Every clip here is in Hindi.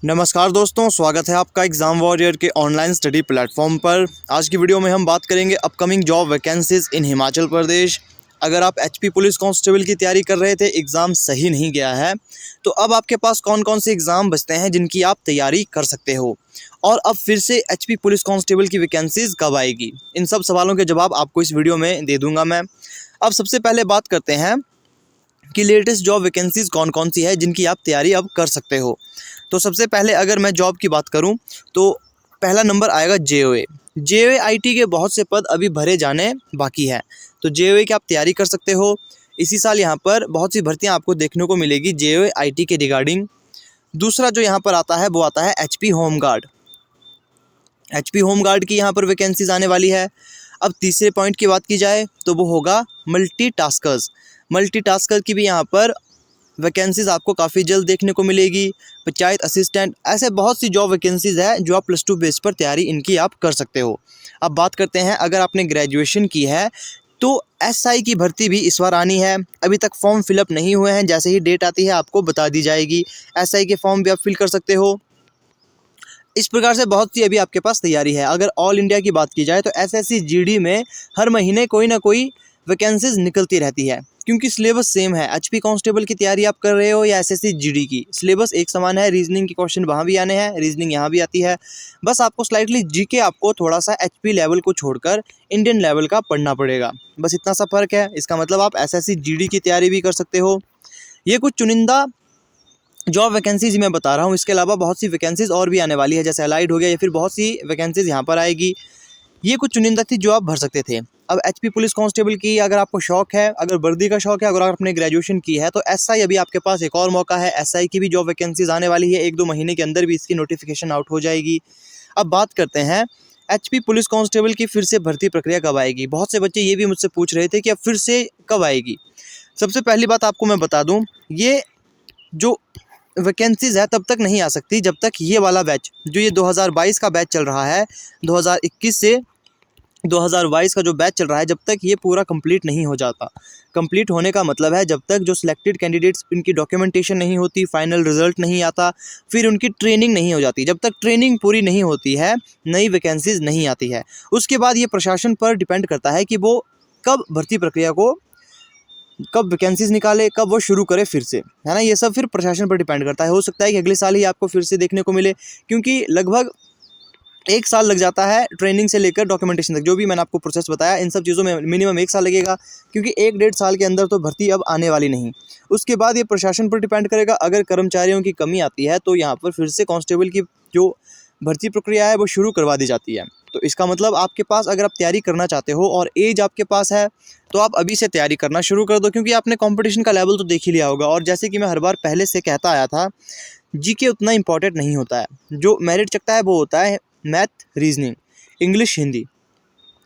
नमस्कार दोस्तों, स्वागत है आपका एग्ज़ाम वॉरियर के ऑनलाइन स्टडी प्लेटफॉर्म पर। आज की वीडियो में हम बात करेंगे अपकमिंग जॉब वैकेंसीज़ इन हिमाचल प्रदेश। अगर आप एचपी पुलिस कांस्टेबल की तैयारी कर रहे थे, एग्ज़ाम सही नहीं गया है, तो अब आपके पास कौन कौन से एग्ज़ाम बचते हैं जिनकी आप तैयारी कर सकते हो, और अब फिर से एचपी पुलिस कांस्टेबल की वैकेंसीज़ कब आएगी, इन सब सवालों के जवाब आपको इस वीडियो में दे दूँगा मैं। अब सबसे पहले बात करते हैं कि लेटेस्ट जॉब वैकेंसीज़ कौन कौन सी है जिनकी आप तैयारी अब कर सकते हो। तो सबसे पहले अगर मैं जॉब की बात करूं तो पहला नंबर आएगा जेओए। जेओए आईटी के बहुत से पद अभी भरे जाने बाकी है, तो जेओए की आप तैयारी कर सकते हो। इसी साल यहां पर बहुत सी भर्तियां आपको देखने को मिलेगी जेओए आईटी के रिगार्डिंग। दूसरा जो यहाँ पर आता है वो आता है एचपी होमगार्ड। एचपी होमगार्ड की यहाँ पर वैकेंसीज आने वाली है। अब तीसरे पॉइंट की बात की जाए तो वो होगा मल्टीटास्कर्स। मल्टीटास्कर की भी यहाँ पर वैकेंसीज़ आपको काफ़ी जल्द देखने को मिलेगी। पंचायत असिस्टेंट, ऐसे बहुत सी जॉब वैकेंसीज़ है जो आप +2 बेस पर तैयारी इनकी आप कर सकते हो। अब बात करते हैं, अगर आपने ग्रेजुएशन की है तो एसआई की भर्ती भी इस बार आनी है। अभी तक फॉर्म फिलअप नहीं हुए हैं, जैसे ही डेट आती है आपको बता दी जाएगी। एसआई के फॉर्म भी आप फिल कर सकते हो। इस प्रकार से बहुत सी अभी आपके पास तैयारी है। अगर ऑल इंडिया की बात की जाए तो एसएससी जीडी में हर महीने कोई ना कोई वैकेंसीज निकलती रहती है, क्योंकि सिलेबस सेम है। एचपी कांस्टेबल की तैयारी आप कर रहे हो या एसएससी जीडी की, सिलेबस एक समान है। रीजनिंग के क्वेश्चन वहाँ भी आने हैं, रीजनिंग यहाँ भी आती है। बस आपको स्लाइटली जीके आपको थोड़ा सा एचपी लेवल को छोड़कर इंडियन लेवल का पढ़ना पड़ेगा, बस इतना सा फर्क है। इसका मतलब आप एसएससी जीडी की तैयारी भी कर सकते हो। ये कुछ चुनिंदा जॉब वैकेंसीज मैं बता रहा हूँ, इसके अलावा बहुत सी वैकेंसीज और भी आने वाली है, जैसे अलाइड हो गया, या फिर बहुत सी वैकेंसीज यहाँ पर आएगी। ये कुछ चुनिंदा थी जो आप भर सकते थे। अब एचपी पुलिस कांस्टेबल की अगर आपको शौक है, अगर वर्दी का शौक है, अगर आपने ग्रेजुएशन की है, तो एसआई अभी आपके पास एक और मौका है। एसआई की भी जॉब वैकेंसीज आने वाली है, 1-2 महीने के अंदर भी इसकी नोटिफिकेशन आउट हो जाएगी। अब बात करते हैं एचपी पुलिस कांस्टेबल की फिर से भर्ती प्रक्रिया कब आएगी। बहुत से बच्चे ये भी मुझसे पूछ रहे थे कि अब फिर से कब आएगी। सबसे पहली बात आपको मैं बता दूँ, ये जो वैकेंसीज है तब तक नहीं आ सकती जब तक ये वाला बैच, जो ये 2022 का बैच चल रहा है, 2021 से 2022 का जो बैच चल रहा है, जब तक ये पूरा कंप्लीट नहीं हो जाता। कंप्लीट होने का मतलब है जब तक जो सिलेक्टेड कैंडिडेट्स, उनकी डॉक्यूमेंटेशन नहीं होती, फाइनल रिजल्ट नहीं आता, फिर उनकी ट्रेनिंग नहीं हो जाती। जब तक ट्रेनिंग पूरी नहीं होती है, नई वैकेंसीज नहीं आती है। उसके बाद ये प्रशासन पर डिपेंड करता है कि वो कब भर्ती प्रक्रिया को, कब वैकेंसीज निकाले, कब वो शुरू करे फिर से, है ना। ये सब फिर प्रशासन पर डिपेंड करता है। हो सकता है कि अगले साल ही आपको फिर से देखने को मिले, क्योंकि लगभग 1 साल लग जाता है ट्रेनिंग से लेकर डॉक्यूमेंटेशन तक। जो भी मैंने आपको प्रोसेस बताया, इन सब चीज़ों में मिनिमम 1 साल लगेगा, क्योंकि 1-1.5 साल के अंदर तो भर्ती अब आने वाली नहीं। उसके बाद ये प्रशासन पर डिपेंड करेगा। अगर कर्मचारियों की कमी आती है तो यहाँ पर फिर से कांस्टेबल की जो भर्ती प्रक्रिया है वो शुरू करवा दी जाती है। तो इसका मतलब आपके पास, अगर आप तैयारी करना चाहते हो और एज आपके पास है, तो आप अभी से तैयारी करना शुरू कर दो, क्योंकि आपने कंपटीशन का लेवल तो देख ही लिया होगा। और जैसे कि मैं हर बार पहले से कहता आया था, जीके उतना इंपॉर्टेंट नहीं होता है। जो मेरिट चकता है वो होता है मैथ, रीजनिंग, इंग्लिश, हिंदी।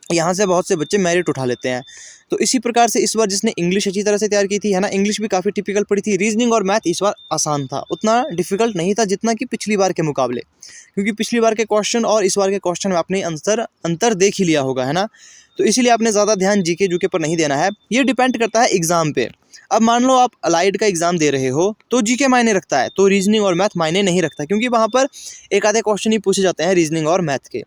यहाँ से बहुत से बच्चे मेरिट उठा लेते हैं। तो इसी प्रकार से इस बार जिसने इंग्लिश अच्छी तरह से तैयार की थी, है ना, इंग्लिश भी काफ़ी टिपिकल पड़ी थी। रीजनिंग और मैथ इस बार आसान था, उतना डिफिकल्ट नहीं था जितना कि पिछली बार के मुकाबले, क्योंकि पिछली बार के क्वेश्चन और इस बार के क्वेश्चन में आपने अंतर देख ही लिया होगा, है ना। तो इसीलिए आपने ज़्यादा ध्यान जीके जूके पर नहीं देना है। ये डिपेंड करता है एग्ज़ाम पे। अब मान लो आप अलाइड का एग्ज़ाम दे रहे हो तो जीके मायने रखता है, तो रीजनिंग और मैथ मायने नहीं रखता, क्योंकि वहाँ पर एक आधे क्वेश्चन ही पूछे जाते हैं रीजनिंग और मैथ के।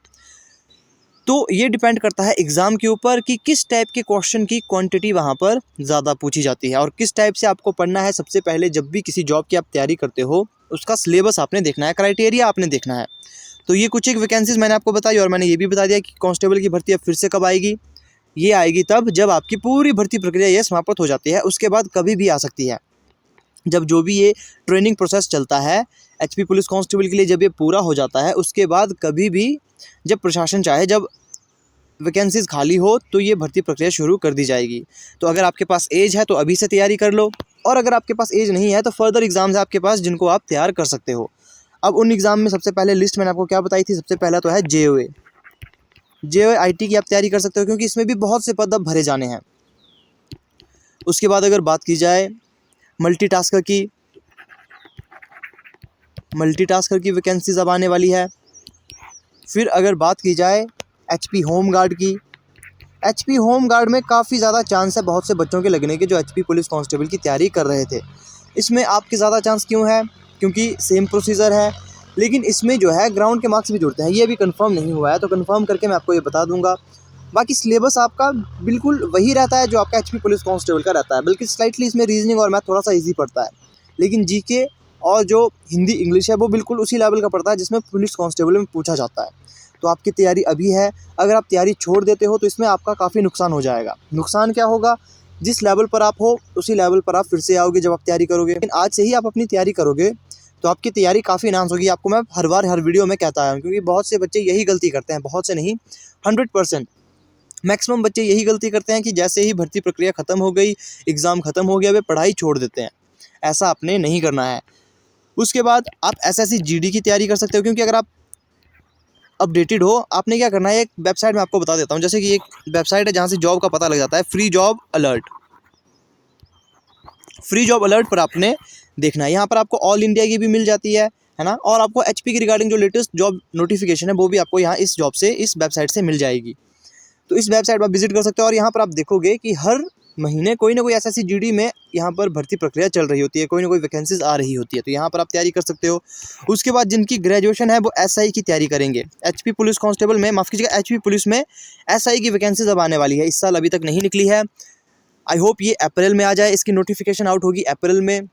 तो ये डिपेंड करता है एग्ज़ाम के ऊपर कि किस टाइप के क्वेश्चन की क्वांटिटी वहाँ पर ज़्यादा पूछी जाती है और किस टाइप से आपको पढ़ना है। सबसे पहले जब भी किसी जॉब की आप तैयारी करते हो, उसका सिलेबस आपने देखना है, क्राइटेरिया आपने देखना है। तो ये कुछ एक वैकेंसीज मैंने आपको बताई, और मैंने ये भी बता दिया कि कांस्टेबल की भर्ती अब फिर से कब आएगी। ये आएगी तब जब आपकी पूरी भर्ती प्रक्रिया ये समाप्त हो जाती है। उसके बाद कभी भी आ सकती है, जब जो भी ये ट्रेनिंग प्रोसेस चलता है एचपी पुलिस कांस्टेबल के लिए, जब ये पूरा हो जाता है, उसके बाद कभी भी जब प्रशासन चाहे, जब वैकेंसीज खाली हो, तो ये भर्ती प्रक्रिया शुरू कर दी जाएगी। तो अगर आपके पास एज है तो अभी से तैयारी कर लो, और अगर आपके पास एज नहीं है तो फर्दर एग्जाम्स है आपके पास जिनको आप तैयार कर सकते हो। अब उन एग्ज़ाम में सबसे पहले लिस्ट मैंने आपको क्या बताई थी, सबसे पहला तो है जेओए। जेओए आईटी की आप तैयारी कर सकते हो, क्योंकि इसमें भी बहुत से पद अब भरे जाने हैं। उसके बाद अगर बात की जाए मल्टीटास्कर की वैकेंसीज अब आने वाली है। फिर अगर बात की जाए एचपी होमगार्ड की, एचपी होमगार्ड में काफ़ी ज़्यादा चांस है बहुत से बच्चों के लगने के जो एचपी पुलिस कांस्टेबल की तैयारी कर रहे थे। इसमें आपके ज़्यादा चांस क्यों है, क्योंकि सेम प्रोसीजर है। लेकिन इसमें जो है ग्राउंड के मार्क्स भी जुड़ते हैं। ये अभी कंफर्म नहीं हुआ है, तो कंफर्म करके मैं आपको ये बता दूंगा। बाकी सिलेबस आपका बिल्कुल वही रहता है जो आपका एचपी पुलिस कांस्टेबल का रहता है, बल्कि स्लाइटली इसमें रीजनिंग और मैथ थोड़ा सा ईजी पड़ता है। लेकिन जीके और जो हिंदी इंग्लिश है वो बिल्कुल उसी लेवल का पड़ता है जिसमें पुलिस कांस्टेबल में पूछा जाता है। तो आपकी तैयारी अभी है, अगर आप तैयारी छोड़ देते हो तो इसमें आपका काफ़ी नुकसान हो जाएगा। नुकसान क्या होगा, जिस लेवल पर आप हो उसी लेवल पर आप फिर से आओगे जब आप तैयारी करोगे। लेकिन आज से ही आप अपनी तैयारी करोगे तो आपकी तैयारी काफ़ी इन्हांस होगी। आपको मैं हर बार हर वीडियो में कहता हूँ, क्योंकि बहुत से बच्चे यही गलती करते हैं, बहुत से नहीं 100% मैक्सिमम बच्चे यही गलती करते हैं कि जैसे ही भर्ती प्रक्रिया ख़त्म हो गई, एग्ज़ाम ख़त्म हो गया, वे पढ़ाई छोड़ देते हैं। ऐसा आपने नहीं करना है। उसके बाद आप एसएससी जीडी की तैयारी कर सकते हो, क्योंकि अगर आप अपडेटेड हो, आपने क्या करना है, एक वेबसाइट में आपको बता देता हूँ। जैसे कि एक वेबसाइट है जहाँ से जॉब का पता लग जाता है, free job alert. Free job alert पर आपने देखना है, यहाँ पर आपको ऑल इंडिया की भी मिल जाती है ना, और आपको एचपी की रिगार्डिंग जो लेटेस्ट जॉब नोटिफिकेशन है वो भी आपको यहाँ इस जॉब से, इस वेबसाइट से मिल जाएगी। तो इस वेबसाइट पर आप विजिट कर सकते हो और यहाँ पर आप देखोगे कि हर महीने कोई ना कोई एसएससी जीडी में यहाँ पर भर्ती प्रक्रिया चल रही होती है, कोई ना कोई वैकेंसीज आ रही होती है। तो यहाँ पर आप तैयारी कर सकते हो। उसके बाद जिनकी ग्रेजुएशन है वो एसआई की तैयारी करेंगे। एचपी पुलिस कांस्टेबल में, माफ़ कीजिएगा, एचपी पुलिस में एसआई की वैकेंसीज अब आने वाली है। इस साल अभी तक नहीं निकली है। आई होप ये अप्रैल में आ जाए, इसकी नोटिफिकेशन आउट होगी अप्रैल में।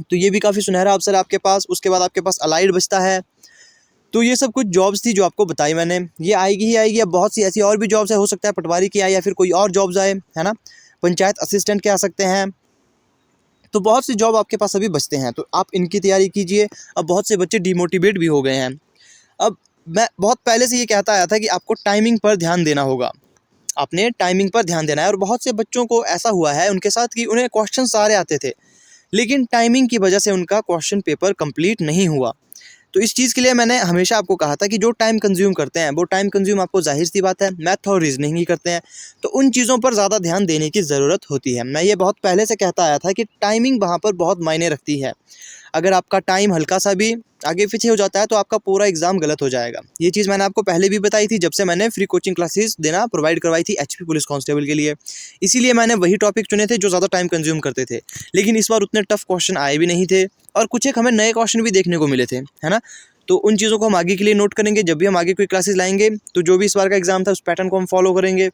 तो ये भी काफ़ी सुनहरा अवसर है आपके पास। उसके बाद आपके पास अलाइड बचता है। तो ये सब कुछ जॉब्स थी जो आपको बताई मैंने, ये आएगी ही आएगी। अब बहुत सी ऐसी और भी जॉब्स है, हो सकता है पटवारी की आए या फिर कोई और जॉब्स आए, है ना, पंचायत असिस्टेंट के आ सकते हैं। तो बहुत सी जॉब आपके पास अभी बचते हैं, तो आप इनकी तैयारी कीजिए। अब बहुत से बच्चे डिमोटिवेट भी हो गए हैं। अब मैं बहुत पहले से ये कहता आया था कि आपको टाइमिंग पर ध्यान देना होगा, आपने टाइमिंग पर ध्यान देना है। और बहुत से बच्चों को ऐसा हुआ है उनके साथ कि उन्हें क्वेश्चन सारे आते थे, लेकिन टाइमिंग की वजह से उनका क्वेश्चन पेपर कंप्लीट नहीं हुआ। तो इस चीज़ के लिए मैंने हमेशा आपको कहा था कि जो टाइम कंज्यूम करते हैं वो टाइम कंज्यूम आपको, जाहिर सी बात है, मैथ और रीजनिंग ही करते हैं। तो उन चीज़ों पर ज़्यादा ध्यान देने की ज़रूरत होती है। मैं ये बहुत पहले से कहता आया था कि टाइमिंग वहाँ पर बहुत मायने रखती है। अगर आपका टाइम हल्का सा भी आगे पीछे हो जाता है तो आपका पूरा एग्जाम गलत हो जाएगा। ये चीज़ मैंने आपको पहले भी बताई थी जब से मैंने फ्री कोचिंग क्लासेस देना प्रोवाइड करवाई थी एचपी पुलिस कांस्टेबल के लिए। इसीलिए मैंने वही टॉपिक चुने थे जो ज़्यादा टाइम कंज्यूम करते थे। लेकिन इस बार उतने टफ क्वेश्चन आए भी नहीं थे और कुछ एक हमें नए क्वेश्चन भी देखने को मिले थे, है ना। तो उन चीज़ों को हम आगे के लिए नोट करेंगे। जब भी हम आगे कोई क्लासेस लाएंगे तो जो भी इस बार का एग्ज़ाम था उस पैटर्न को हम फॉलो करेंगे।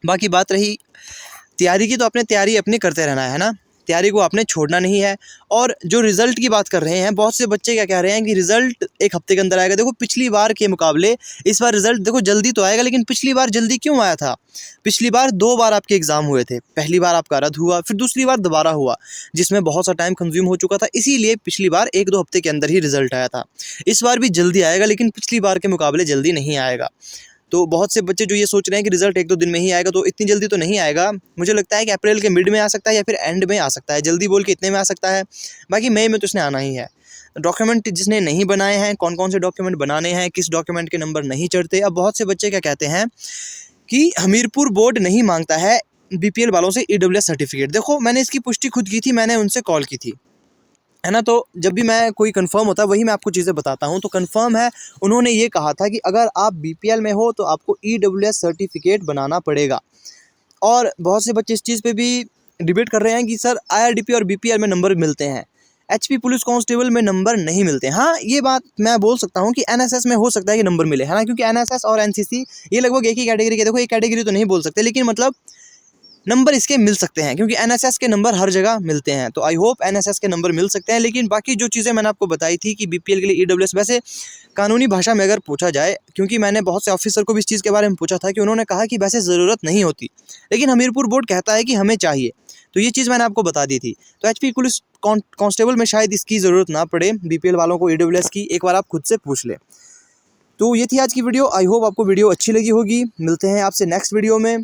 बाकी बात रही तैयारी की, तो अपने तैयारी अपनी करते रहना है ना, तैयारी को आपने छोड़ना नहीं है। और जो रिज़ल्ट की बात कर रहे हैं, बहुत से बच्चे क्या कह रहे हैं कि रिज़ल्ट एक हफ्ते के अंदर आएगा। देखो पिछली बार के मुकाबले इस बार रिज़ल्ट देखो जल्दी तो आएगा, लेकिन पिछली बार जल्दी क्यों आया था? पिछली बार 2 बार आपके एग्ज़ाम हुए थे, पहली बार आपका रद्द हुआ, फिर दूसरी बार दोबारा हुआ, जिसमें बहुत सा टाइम कंज्यूम हो चुका था। इसीलिए पिछली बार 1-2 हफ्ते के अंदर ही रिज़ल्ट आया था। इस बार भी जल्दी आएगा, लेकिन पिछली बार के मुकाबले जल्दी नहीं आएगा। तो बहुत से बच्चे जो ये सोच रहे हैं कि रिजल्ट 1-2 दिन में ही आएगा, तो इतनी जल्दी तो नहीं आएगा। मुझे लगता है कि अप्रैल के मिड में आ सकता है या फिर एंड में आ सकता है। जल्दी बोल के इतने में आ सकता है, बाकी मई में तो इसने आना ही है। डॉक्यूमेंट जिसने नहीं बनाए हैं, कौन कौन से डॉक्यूमेंट बनाने हैं, किस डॉक्यूमेंट के नंबर नहीं चढ़ते। अब बहुत से बच्चे क्या कहते हैं कि हमीरपुर बोर्ड नहीं मांगता है बीपीएल वालों से ईडब्ल्यूएस सर्टिफिकेट। देखो मैंने इसकी पुष्टि खुद की थी, मैंने उनसे कॉल की थी, है ना। तो जब भी मैं कोई कंफर्म होता है वही मैं आपको चीज़ें बताता हूँ। तो कंफर्म है, उन्होंने ये कहा था कि अगर आप बीपीएल में हो तो आपको ईडब्ल्यूएस सर्टिफिकेट बनाना पड़ेगा। और बहुत से बच्चे इस चीज़ पे भी डिबेट कर रहे हैं कि सर आईआरडीपी और बीपीएल में नंबर मिलते हैं, एचपी पुलिस कांस्टेबल में नंबर नहीं मिलते। हाँ, ये बात मैं बोल सकता हूँ कि एनएसएस में हो सकता है कि नंबर मिले, है ना, क्योंकि एनएसएस और एनसीसी ये लगभग एक ही कैटेगरी के। देखो एक कैटेगरी तो नहीं बोल सकते, लेकिन मतलब नंबर इसके मिल सकते हैं, क्योंकि एनएसएस के नंबर हर जगह मिलते हैं। तो आई होप एनएसएस के नंबर मिल सकते हैं। लेकिन बाकी जो चीज़ें मैंने आपको बताई थी कि बीपीएल के लिए ईडब्ल्यूएस, वैसे कानूनी भाषा में अगर पूछा जाए, क्योंकि मैंने बहुत से ऑफिसर को भी इस चीज़ के बारे में पूछा था, कि उन्होंने कहा कि वैसे ज़रूरत नहीं होती, लेकिन हमीरपुर बोर्ड कहता है कि हमें चाहिए। तो ये चीज़ मैंने आपको बता दी थी। तो एचपी पुलिस कांस्टेबल में शायद इसकी ज़रूरत ना पड़े, बीपीएल वालों को ईडब्ल्यूएस की, एक बार आप खुद से पूछ लें। तो ये थी आज की वीडियो। आई होप आपको वीडियो अच्छी लगी होगी। मिलते हैं आपसे नेक्स्ट वीडियो में।